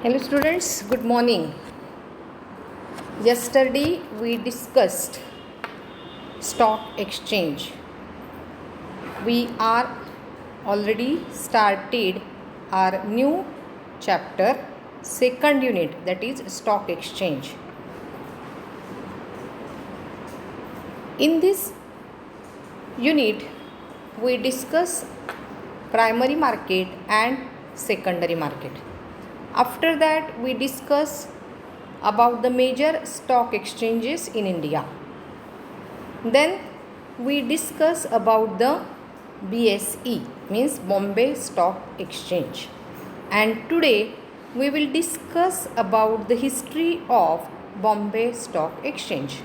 Hello students, good morning. Yesterday we discussed stock exchange. We are already started our new chapter, second unit, that is stock exchange. In this unit we discuss primary market and secondary market. After that we discuss about the major stock exchanges in India. Then we discuss about the BSE, means Bombay Stock Exchange. And today we will discuss about the history of Bombay Stock Exchange.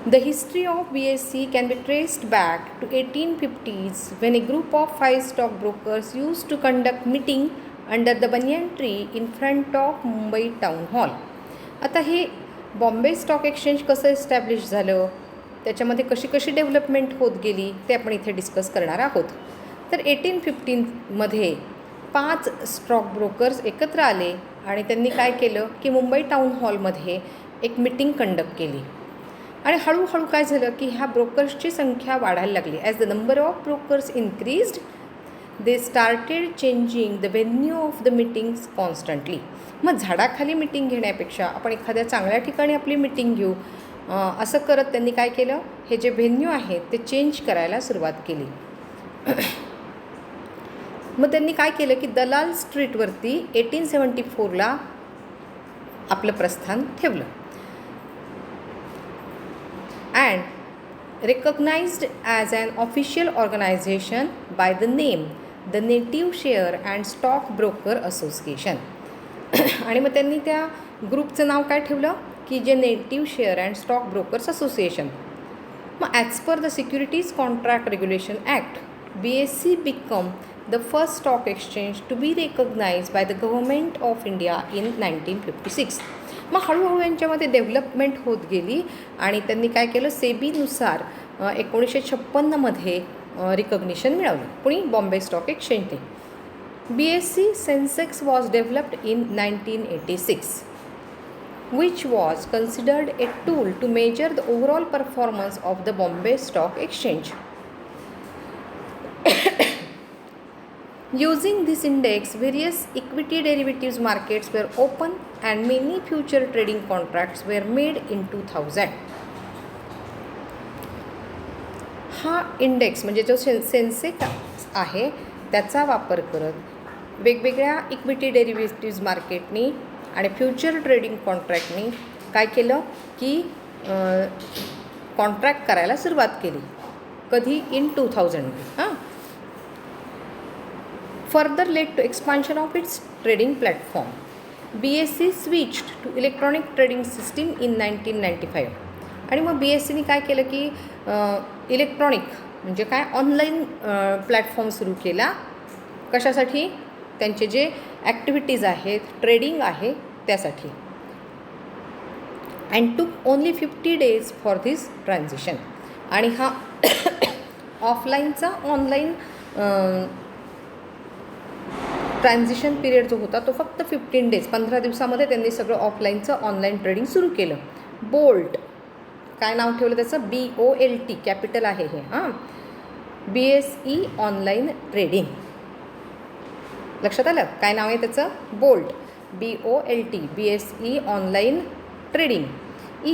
The history of BSE can be traced back to 1850s when a group of 5 stockbrokers used to conduct meeting under the banyan tree in front of Mumbai town hall. आता हे Bombay stock exchange कसं establish झालं, त्याच्यामध्ये कशी कशी development होत गेली ते आपण इथे डिस्कस करणार आहोत. तर 1815मध्ये 5 स्टॉक ब्रोकर्स एकत्र आले आणि त्यांनी काय केलं की मुंबई टाउन हॉलमध्ये एक मीटिंग कंडक्ट केली. आणि हळूहळू काय झालं की ह्या ब्रोकर्सची संख्या वाढायला लागली. As the number of brokers increased they started changing the venue of the meetings constantly. मग झाडाखाली मीटिंग घेण्यापेक्षा आपण एखाद्या चांगल्या ठिकाणी आपली मीटिंग घेऊ, असं करत त्यांनी काय केलं, हे जे व्हेन्यू आहेत ते चेंज करायला सुरुवात केली. मग त्यांनी काय केलं की दलाल स्ट्रीटवरती 1874ला आपलं प्रस्थान ठेवलं. and recognized as an official organization by the name the Native Share and Stock Broker Association. आणि मग त्यांनी त्या ग्रुपचं नाव काय ठेवलं की जे native share and stock brokers association. मग as per the securities contract regulation act BSE become the first stock exchange to be recognize by the government of India in 1956. मग हळूहळू यांच्यामध्ये डेव्हलपमेंट होत गेली आणि त्यांनी काय केलं, सेबीनुसार 1956मध्ये रिकग्निशन मिळवलं. कुणी, बॉम्बे स्टॉक एक्सचेंजने. BSE Sensex was developed in 1986 which was considered a tool to measure the overall performance of the Bombay Stock Exchange. Using this index, various equity derivatives markets were open and many future trading contracts were made in 2000. हा index म्हणजे जो Sensex आहे त्याचा वापर करत वेगवेगळ्या equity derivatives मार्केटनी आणि future trading कॉन्ट्रॅक्टनी काय केलं की कॉन्ट्रॅक्ट करायला सुरुवात केली. कधी, in 2000. Further led to expansion of its trading platform. BSE switched to electronic trading system in 1995. आणि मग BSEने काय केलं की इलेक्ट्रॉनिक म्हणजे काय, ऑनलाईन प्लॅटफॉर्म सुरू केला. कशासाठी, त्यांचे जे ॲक्टिव्हिटीज आहेत, ट्रेडिंग आहे त्यासाठी. अँड टूक only 50 days for this transition. आणि हा ऑफलाईनचा ऑनलाईन ट्रान्झिशन पिरियड जो होता तो फक्त 15 days, 15 दिवसामध्ये त्यांनी सगळं ऑफलाईनचं ऑनलाईन ट्रेडिंग सुरू केलं. बोल्ट, काय नाव ठेवलं त्याचं, BOLT, कॅपिटल आहे हे. BSE online trading. लक्षात आलं काय नाव आहे त्याचं, BOLT, BOLT, BSE online trading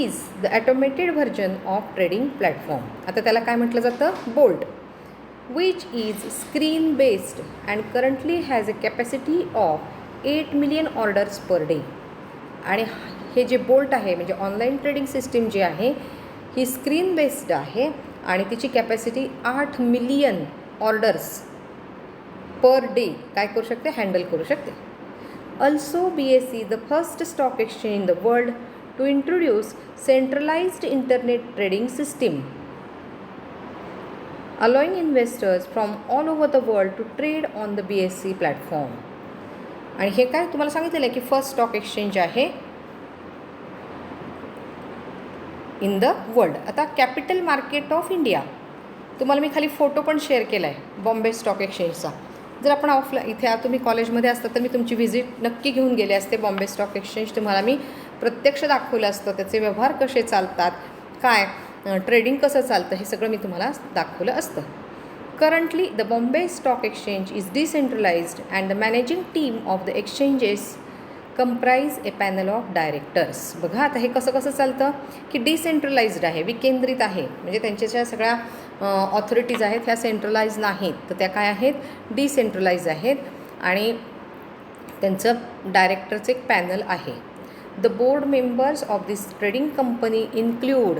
is the automated version of trading platform. आता त्याला काय म्हटलं जातं, BOLT, which is screen based and currently has a capacity of 8 million orders per day. आणि हे जे बोल्ट आहे म्हणजे ऑनलाईन ट्रेडिंग सिस्टीम जी आहे ही स्क्रीन बेस्ड आहे आणि तिची capacity 8 million orders per day काय करू शकते, हँडल करू शकते. Also BSE the first stock exchange in the world to introduce centralised internet trading system allowing investors from all over the world to trade on the BSE platform. आणि हे काय तुम्हाला सांगितलेलं आहे की फर्स्ट स्टॉक एक्सचेंज आहे in the world. आता capital market of India, तुम्हाला मी खाली फोटो पण शेअर केला आहे बॉम्बे स्टॉक एक्सचेंजचा. जर आपण इथे तुम्ही कॉलेजमध्ये असता तर मी तुमची व्हिजिट नक्की घेऊन गेले असते. बॉम्बे स्टॉक एक्सचेंज तुम्हाला मी प्रत्यक्ष दाखवलं असतं, त्याचे व्यवहार कसे चालतात, काय ट्रेडिंग कसं चालतं, हे सगळं मी तुम्हाला दाखवलं असतं. Currently the Bombay stock exchange is decentralised and the managing team of the exchanges comprise a panel of directors. बघा आता हे कसं कसं चालतं की डिसेंट्रलाइज्ड आहे, विकेंद्रित आहे, म्हणजे त्यांच्या ज्या सगळ्या ऑथॉरिटीज आहेत ह्या सेंट्रलाइज नाहीत, तर त्या काय आहेत, डिसेंट्रलाइज आहेत. आणि त्यांचं डायरेक्टरचं एक पॅनल आहे. The board members of this trading company include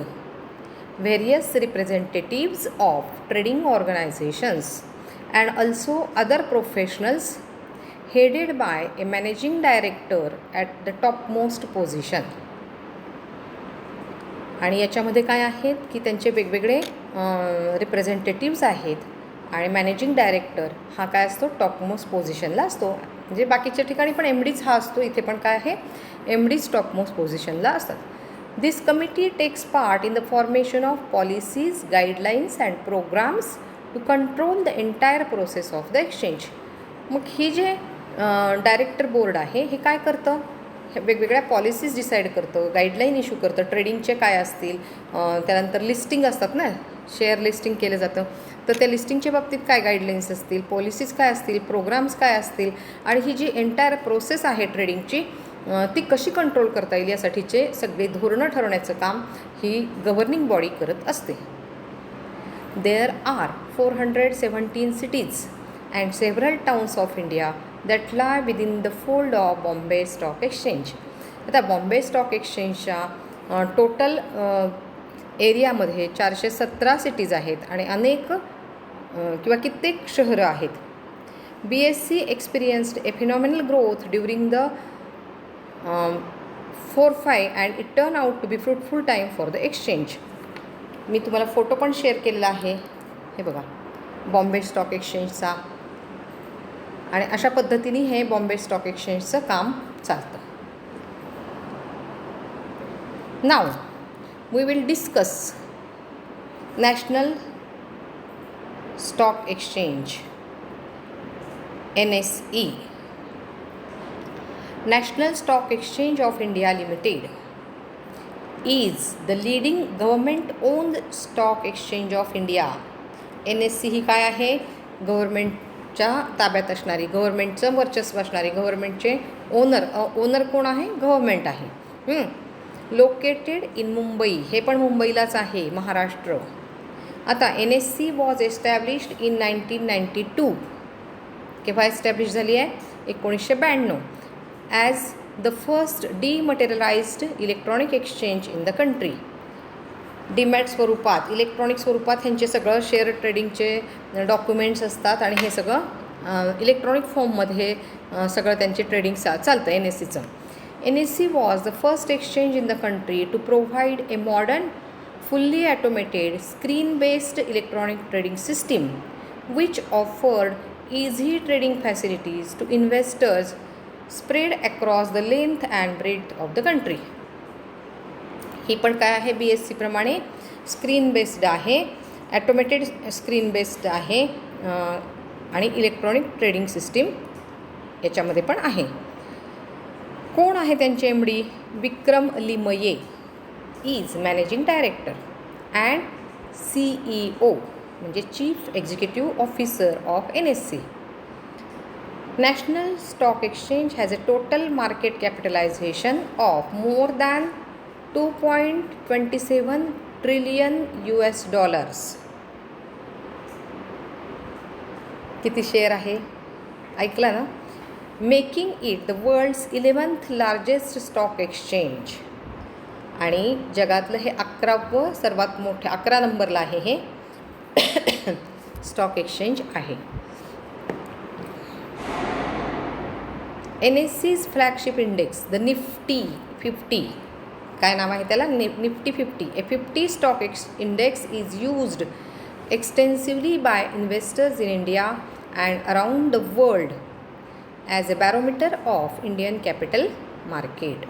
various representatives of trading organizations and also other professionals headed by a managing director at the topmost position. आणि याच्यामध्ये काय आहेत की त्यांचे वेगवेगळे रिप्रेझेंटेटिव्स आहेत आणि मॅनेजिंग डायरेक्टर हा काय असतो, टॉपमोस्ट पोझिशनला असतो. म्हणजे बाकीच्या ठिकाणी पण MDच हा असतो, इथे पण काय आहे, MDच टॉपमोस्ट पोझिशनला असतात. This committee takes part in the formation of policies, guidelines and programs to control the entire process of the exchange. मग ही जे डायरेक्टर बोर्ड आहे हे काय करतं, वेगवेगळ्या पॉलिसीज डिसाईड करतं, गाईडलाईन इश्यू करतं, ट्रेडिंगचे काय असतील, त्यानंतर लिस्टिंग असतात ना, शेअर लिस्टिंग केलं जातं, तर त्या लिस्टिंगच्या बाबतीत काय गाईडलाईन्स असतील, पॉलिसीज काय असतील, प्रोग्राम्स काय असतील, आणि ही जी एंटायर प्रोसेस आहे ट्रेडिंगची ती कशी कंट्रोल करता येईल यासाठीचे सगळे धोरणं ठरवण्याचं काम ही गव्हर्निंग बॉडी करत असते. There are 417 cities and several towns of India that lie within the fold of Bombay Stock Exchange. आता बॉम्बे स्टॉक एक्सचेंजच्या टोटल एरियामध्ये 417 सिटीज आहेत आणि अनेक किंवा कित्येक शहरं आहेत. BSE experienced a phenomenal growth during the 4-5 and it turned out to be fruitful time for the exchange. मी तुम्हाला फोटो पण शेअर केलेला आहे, हे बघा बॉम्बे स्टॉक एक्सचेंजचा. आणि अशा पद्धतीने हे बॉम्बे स्टॉक एक्सचेंजचं काम चालतं. नाव we will discuss National Stock Exchange NSE. National Stock Exchange of India Limited is the leading government-owned stock exchange of India. NSE ही काय आहे, गव्हर्मेंटच्या ताब्यात असणारी, गव्हर्मेंटचं वर्चस्व असणारी, गव्हर्मेंटचे ओनर कोण आहे, गव्हर्मेंट आहे. लोकेटेड इन मुंबई, हे पण मुंबईलाच आहे, महाराष्ट्र. आता NSE वॉज एस्टॅब्लिश्ड इन 1992. केव्हा एस्टॅब्लिश झाली आहे, 1992. As the first dematerialized electronic exchange in the country. Demat स्वरूपात, इलेक्ट्रॉनिक स्वरूपात ह्यांचे सगळं शेअर ट्रेडिंगचे डॉक्युमेंट्स असतात आणि हे सगळं इलेक्ट्रॉनिक फॉर्ममध्ये सगळं त्यांचे ट्रेडिंग चालतं NSEचं. NSE was the first exchange in the country to provide a modern fully automated screen-based electronic trading system which offered easy trading facilities to investors spread across the length and breadth of the country. ही पण काय आहे, BSE प्रमाणे screen based आहे, automated screen based आहे आणि electronic trading system याच्यामध्ये पण आहे. कोण आहे त्यांचे MD, Vikram Limaye is managing director and CEO म्हणजे chief executive officer of NSE. National Stock Exchange has a total market capitalization of more than $2.27 trillion. किती शेअर आहे ऐकला ना, making it the world's 11th largest stock exchange. आणि जगातलं हे 11वं सर्वात मोठे, 11 नंबरला आहे हे स्टॉक एक्सचेंज आहे. NSE's flagship index the Nifty 50, काय नाव आहे त्याला, Nifty 50. A 50 stock index is used extensively by investors in India and around the world as a barometer of Indian capital market.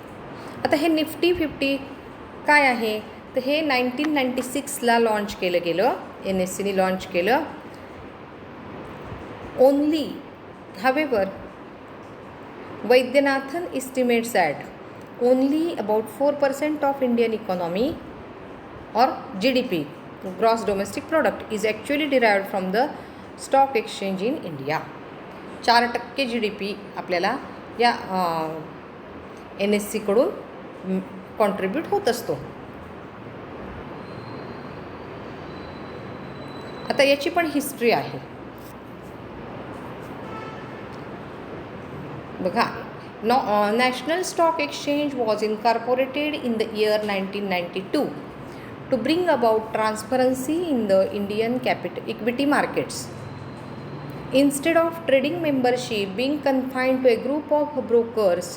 आता हे निफ्टी 50 काय आहे, तर हे 1996ला लॉन्च केलं गेलं, NSEने लॉन्च केलं. Only However, Vaidyanathan estimates that only about 4% of Indian economy or GDP, gross domestic product, is actually derived from the stock exchange in India. 4% GDP आपल्याला या NSE कडून कॉन्ट्रीब्यूट होत असतो. आता याची पण हिस्ट्री आहे बघा. National Stock Exchange was incorporated in the year 1992 to bring about transparency in the Indian equity markets. Instead of trading membership being confined to a group of brokers,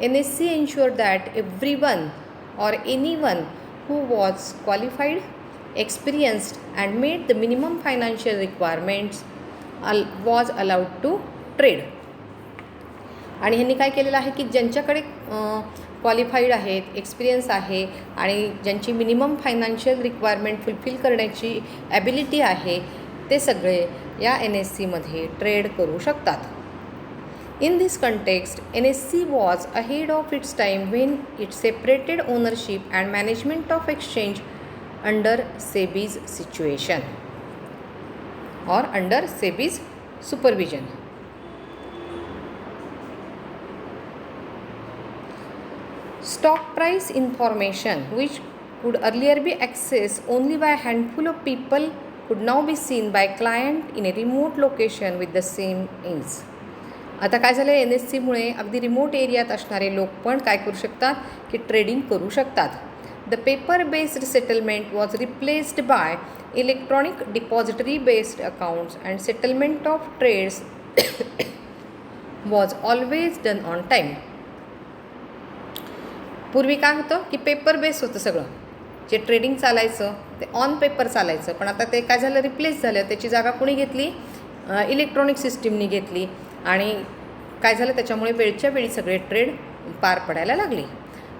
NSE ensured that everyone or anyone who was qualified, experienced and met the minimum financial requirements was allowed to trade. आणि ह्यांनी काय केलेलं आहे की ज्यांच्याकडे qualified आहेत, experience आहे आणि ज्यांची मिनिमम फायनान्शियल रिक्वायरमेंट फुलफिल करण्याची ॲबिलिटी आहे ते सगळे या NSEमध्ये ट्रेड करू शकतात. In this context NSE was ahead of its time when it separated ownership and management of exchange under SEBI's situation और under SEBI's supervision. Stock price information, which could earlier be accessed only by a handful of people, could now be seen by client in a remote location with the same ease. आता काय झालं आहे, NSEमुळे अगदी remote एरियात असणारे लोक पण काय करू शकतात की ट्रेडिंग करू शकतात. The paper based settlement was replaced by electronic depository based accounts and settlement of trades was always done on time. पूर्वी काय होतं की पेपर बेस होतं सगळं, जे ट्रेडिंग चालायचं ते ऑन पेपर चालायचं, पण आता ते काय झालं, रिप्लेस झालं. त्याची जागा कोणी घेतली, इलेक्ट्रॉनिक सिस्टीमनी घेतली आणि काय झालं त्याच्यामुळे वेळच्या वेळी सगळे ट्रेड पार पडायला लागले.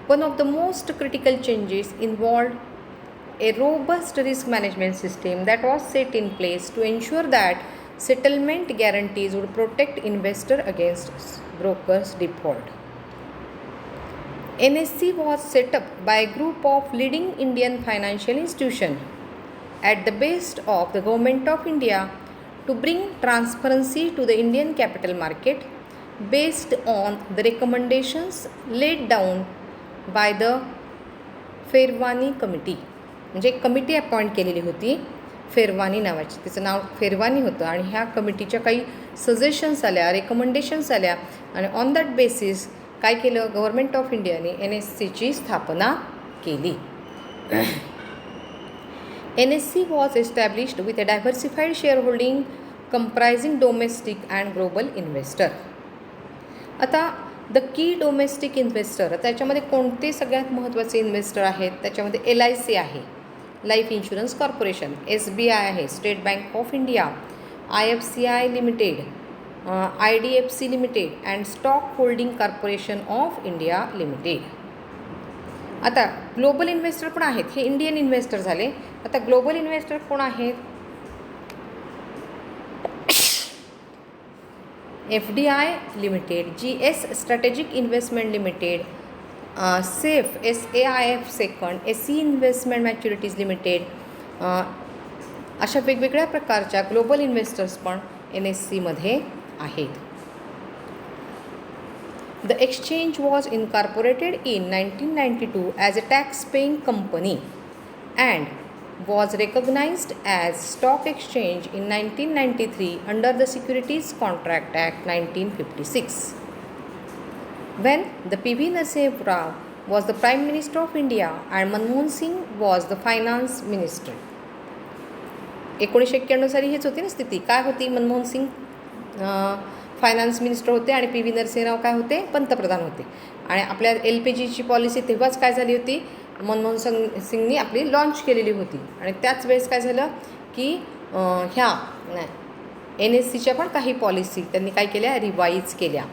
One of the most critical changes involved a robust risk management system that was set in place to ensure that settlement guarantees would protect investor against brokers default. NSE was set up by a group of leading Indian financial institutions at the behest of the Government of India to bring transparency to the Indian capital market based on the recommendations laid down by the Pherwani committee. म्हणजे एक committee appoint केलेली होती फेरवानी नावाची, तिचं नाव फेरवानी होतं आणि ह्या कमिटीच्या काही सजेशन्स आल्या, रेकमेंडेशन्स आल्या आणि ऑन दॅट बेसिस काय केलं, गव्हर्मेंट ऑफ इंडियाने NSEची स्थापना केली. NSE was established with a diversified share holding comprising domestic and global investor. आता द की डोमेस्टिक इन्व्हेस्टर, त्याच्यामध्ये कोणते सगळ्यात महत्त्वाचे इन्व्हेस्टर आहेत, त्याच्यामध्ये LIC आहे, लाईफ इन्शुरन्स कॉर्पोरेशन, SBI आहे, state bank of India, IFCI limited, IDFC limited and stock holding corporation of India limited. आता ग्लोबल इन्व्हेस्टर पण आहेत, हे इंडियन इन्व्हेस्टर झाले. आता ग्लोबल इन्व्हेस्टर कोण आहेत, FDI limited, GS strategic investment limited, SAIF SAIF second, SE investment maturities limited, अशा वेगवेगळ्या प्रकारच्या ग्लोबल इन्व्हेस्टर्स पण NSEमध्ये आहेत. The exchange was incorporated in 1992 as a tax-paying company and was recognized as stock exchange in 1993 under the Securities Contract Act 1956. When the P.V. Narasimha Rao was the Prime Minister of India and Manmohan Singh was the Finance Minister. 1991 साली हेच होती ना स्थिती. काय होती, Manmohan Singh finance minister होते आणि P.V. Narasimha Rao काय होते, पंतप्रधान होते. आणि आपल्या LPGची पॉलिसी तेव्हाच काय झाली होती, मनमोहन सिंगनी आपली लॉन्च केलेली होती. आणि त्याच वेळेस काय झालं की ह्या NSEच्या पण काही पॉलिसी त्यांनी काय केल्या, रिवाईज केल्या.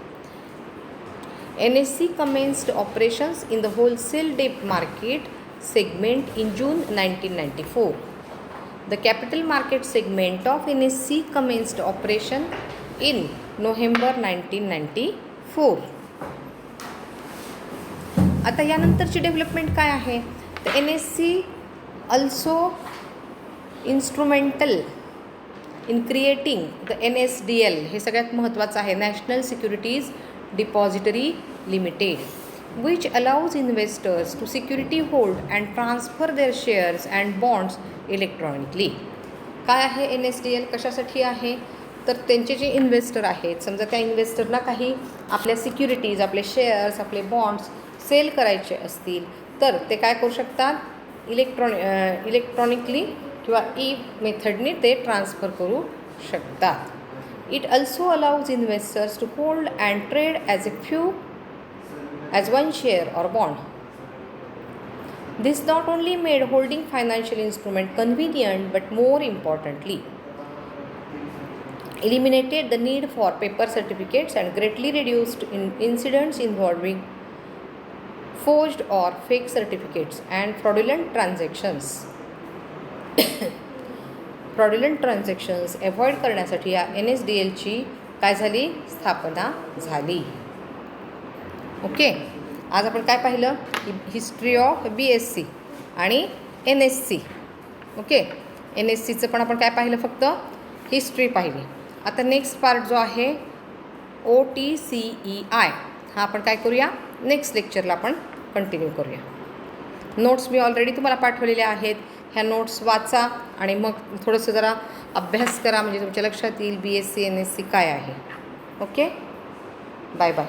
NSE commenced operations in the wholesale debt market segment in June 1994. The capital market segment of NSE commenced operation in November 1994. आता यानंतरची डेव्हलपमेंट काय आहे, तर NSC also instrumental in creating the NSDL, हे सगळ्यात महत्त्वाचं आहे, national securities depository limited, which allows investors to security hold and transfer their shares and bonds electronically. काय आहे NSDL, कशासाठी आहे, तर त्यांचे जे इन्व्हेस्टर आहेत, समजा त्या इन्व्हेस्टरला काही आपल्या सिक्युरिटीज, आपले शेअर्स, आपले बॉन्ड्स सेल करायचे असतील तर ते काय करू शकतात, इलेक्ट्रॉनिकली किंवा मेथडने ते ट्रान्सफर करू शकतात. It also allows investors to hold and trade as one share or bond. This not only made holding financial instrument convenient but more importantly eliminated the need for paper certificates and greatly reduced incidents involving forged or fake certificates and fraudulent transactions avoid करण्यासाठी या NSDLची काय झाली, स्थापना झाली. Okay, आज आपण काय पाहिलं, हिस्ट्री ऑफ BSc आणि NSC. ओके, NSCचं पण आपण काय पाहिलं, फक्त हिस्ट्री पाहिली. आता नेक्स्ट पार्ट जो आहे OTCEI, हा आपण काय करूया, नेक्स्ट लेक्चरला आपण कंटिन्यू करूया. नोट्स मी ऑलरेडी तुम्हाला पाठवलेल्या आहेत, ह्या नोट्स वाचा आणि मग थोडंसं जरा अभ्यास करा, म्हणजे तुमच्या लक्षात येईल BSc NSC काय आहे. Okay, bye bye.